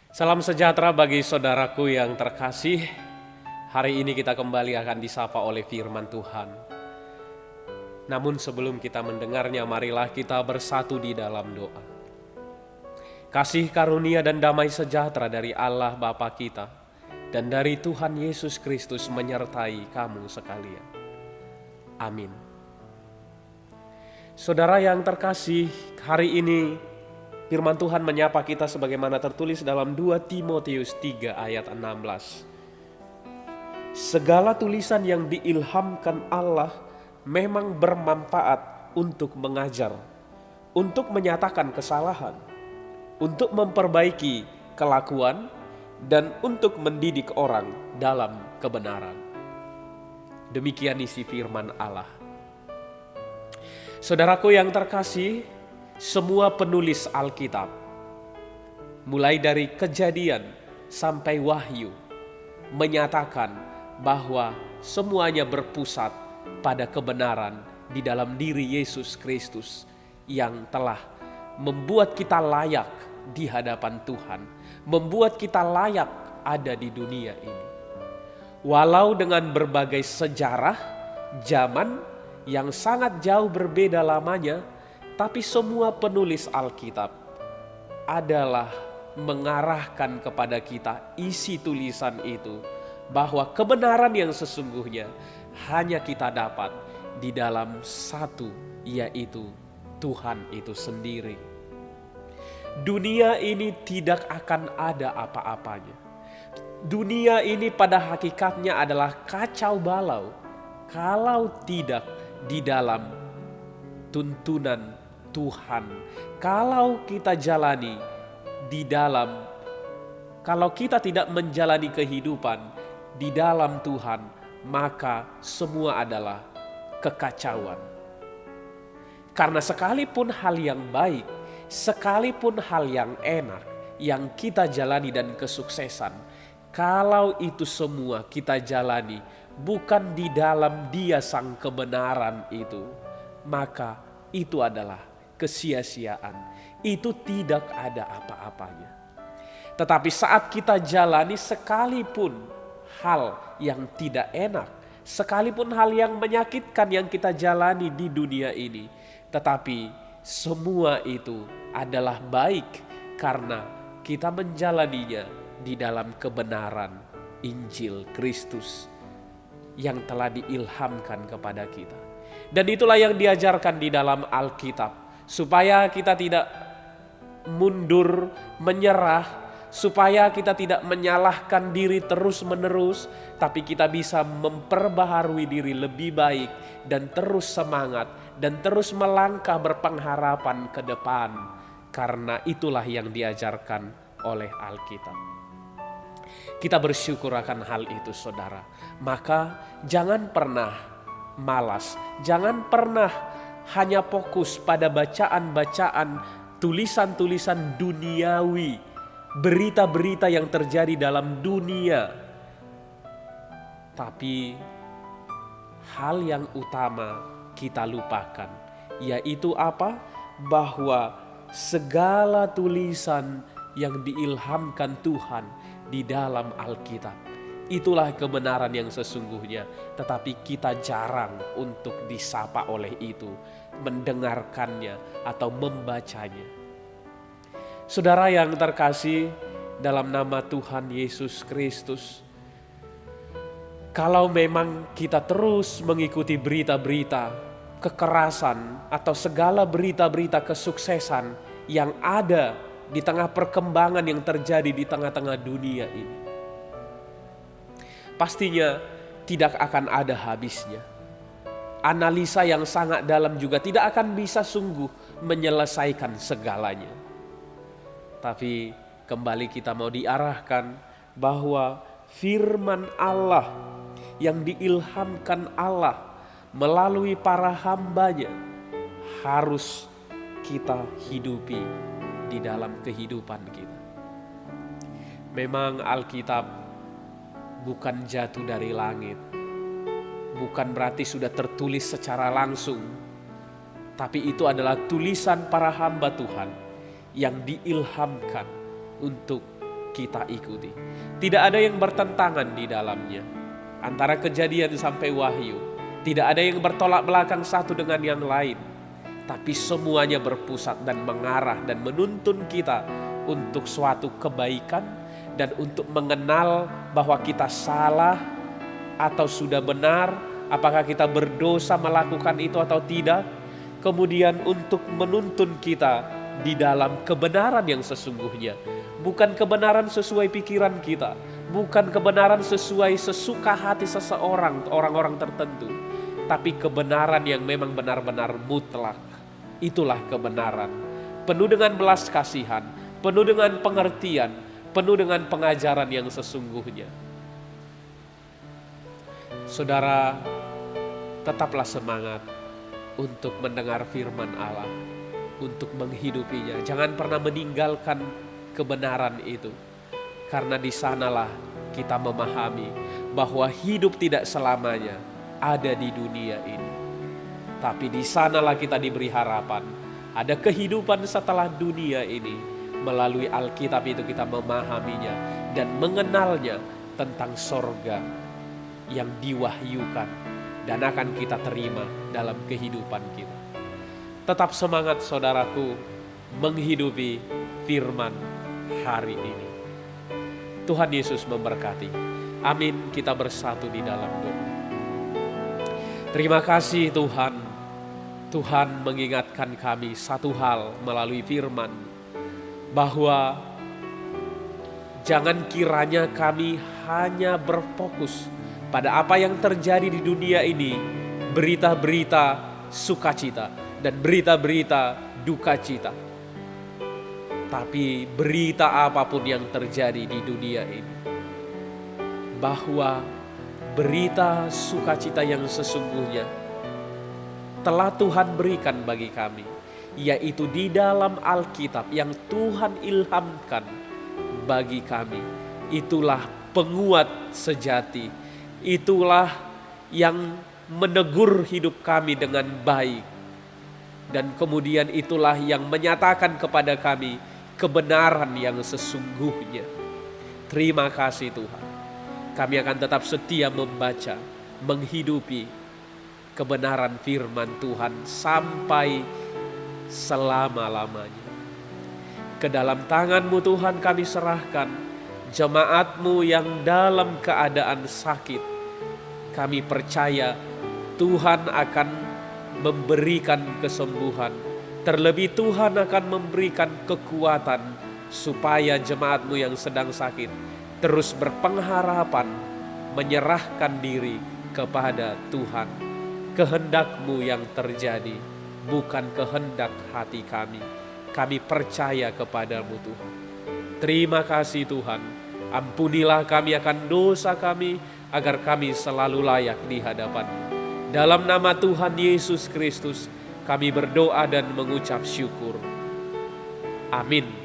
Salam sejahtera bagi saudaraku yang terkasih. Hari ini kita kembali akan disapa oleh firman Tuhan. Namun sebelum kita mendengarnya, marilah kita bersatu di dalam doa. Kasih karunia dan damai sejahtera dari Allah Bapa kita dan dari Tuhan Yesus Kristus menyertai kamu sekalian. Amin. Saudara yang terkasih, hari ini firman Tuhan menyapa kita sebagaimana tertulis dalam 2 Timotius 3 ayat 16. Segala tulisan yang diilhamkan Allah memang bermanfaat untuk mengajar, untuk menyatakan kesalahan, untuk memperbaiki kelakuan, dan untuk mendidik orang dalam kebenaran. Demikian isi firman Allah. Saudaraku yang terkasih, semua penulis Alkitab, mulai dari Kejadian sampai Wahyu, menyatakan bahwa semuanya berpusat pada kebenaran di dalam diri Yesus Kristus yang telah membuat kita layak di hadapan Tuhan, membuat kita layak ada di dunia ini. Walau dengan berbagai sejarah, zaman yang sangat jauh berbeda lamanya, tapi semua penulis Alkitab adalah mengarahkan kepada kita isi tulisan itu, bahwa kebenaran yang sesungguhnya hanya kita dapat di dalam satu, yaitu Tuhan itu sendiri. Dunia ini tidak akan ada apa-apanya. Dunia ini pada hakikatnya adalah kacau balau kalau tidak di dalam tuntunan Tuhan. Kalau kita jalani di dalam, kalau kita tidak menjalani kehidupan di dalam Tuhan, maka semua adalah kekacauan. Karena sekalipun hal yang baik, sekalipun hal yang enak yang kita jalani dan kesuksesan, kalau itu semua kita jalani bukan di dalam Dia sang kebenaran itu, maka itu adalah kesia-siaan. Itu tidak ada apa-apanya. Tetapi saat kita jalani sekalipun hal yang tidak enak, sekalipun hal yang menyakitkan yang kita jalani di dunia ini, tetapi semua itu adalah baik karena kita menjalaninya di dalam kebenaran Injil Kristus yang telah diilhamkan kepada kita. Dan itulah yang diajarkan di dalam Alkitab, supaya kita tidak mundur, menyerah, supaya kita tidak menyalahkan diri terus-menerus, tapi kita bisa memperbaharui diri lebih baik dan terus semangat dan terus melangkah berpengharapan ke depan, karena itulah yang diajarkan oleh Alkitab. Kita bersyukur akan hal itu, saudara. Maka jangan pernah malas, jangan pernah hanya fokus pada bacaan-bacaan, tulisan-tulisan duniawi, berita-berita yang terjadi dalam dunia. Tapi hal yang utama kita lupakan, yaitu apa? Bahwa segala tulisan yang diilhamkan Tuhan di dalam Alkitab, itulah kebenaran yang sesungguhnya, tetapi kita jarang untuk disapa oleh itu, mendengarkannya atau membacanya. Saudara yang terkasih dalam nama Tuhan Yesus Kristus, kalau memang kita terus mengikuti berita-berita kekerasan atau segala berita-berita kesuksesan yang ada di tengah perkembangan yang terjadi di tengah-tengah dunia ini, pastinya tidak akan ada habisnya. Analisa yang sangat dalam juga tidak akan bisa sungguh menyelesaikan segalanya. Tapi kembali kita mau diarahkan bahwa firman Allah yang diilhamkan Allah melalui para hambanya harus kita hidupi di dalam kehidupan kita. Memang Alkitab bukan jatuh dari langit, bukan berarti sudah tertulis secara langsung, tapi itu adalah tulisan para hamba Tuhan yang diilhamkan untuk kita ikuti. Tidak ada yang bertentangan di dalamnya. Antara Kejadian sampai Wahyu, tidak ada yang bertolak belakang satu dengan yang lain. Tapi semuanya berpusat dan mengarah dan menuntun kita untuk suatu kebaikan dan untuk mengenal bahwa kita salah atau sudah benar, apakah kita berdosa melakukan itu atau tidak. Kemudian untuk menuntun kita di dalam kebenaran yang sesungguhnya. Bukan kebenaran sesuai pikiran kita, bukan kebenaran sesuai sesuka hati seseorang, orang-orang tertentu, tapi kebenaran yang memang benar-benar mutlak. Itulah kebenaran, penuh dengan belas kasihan, penuh dengan pengertian, penuh dengan pengajaran yang sesungguhnya. Saudara, tetaplah semangat untuk mendengar firman Allah, untuk menghidupinya. Jangan pernah meninggalkan kebenaran itu, karena di sanalah kita memahami bahwa hidup tidak selamanya ada di dunia ini. Tapi di sanalah kita diberi harapan, ada kehidupan setelah dunia ini. Melalui Alkitab itu kita memahaminya dan mengenalnya tentang sorga yang diwahyukan dan akan kita terima dalam kehidupan kita. Tetap semangat saudaraku menghidupi firman hari ini. Tuhan Yesus memberkati. Amin. Kita bersatu di dalam doa. Terima kasih Tuhan. Tuhan mengingatkan kami satu hal melalui firman, bahwa jangan kiranya kami hanya berfokus pada apa yang terjadi di dunia ini, berita-berita sukacita dan berita-berita duka cita. Tapi berita apapun yang terjadi di dunia ini, bahwa berita sukacita yang sesungguhnya telah Tuhan berikan bagi kami, yaitu di dalam Alkitab yang Tuhan ilhamkan bagi kami. Itulah penguat sejati, itulah yang menegur hidup kami dengan baik, dan kemudian itulah yang menyatakan kepada kami kebenaran yang sesungguhnya. Terima kasih Tuhan. Kami akan tetap setia membaca, menghidupi kebenaran firman Tuhan sampai selama-lamanya. Ke dalam tangan-Mu Tuhan kami serahkan jemaat-Mu yang dalam keadaan sakit. Kami percaya Tuhan akan memberikan kesembuhan. Terlebih Tuhan akan memberikan kekuatan supaya jemaat-Mu yang sedang sakit terus berpengharapan, menyerahkan diri kepada Tuhan. Kehendak-Mu yang terjadi, bukan kehendak hati kami. Kami percaya kepada-Mu Tuhan. Terima kasih Tuhan. Ampunilah kami akan dosa kami, agar kami selalu layak di hadapan-Mu. Dalam nama Tuhan Yesus Kristus kami berdoa dan mengucap syukur. Amin.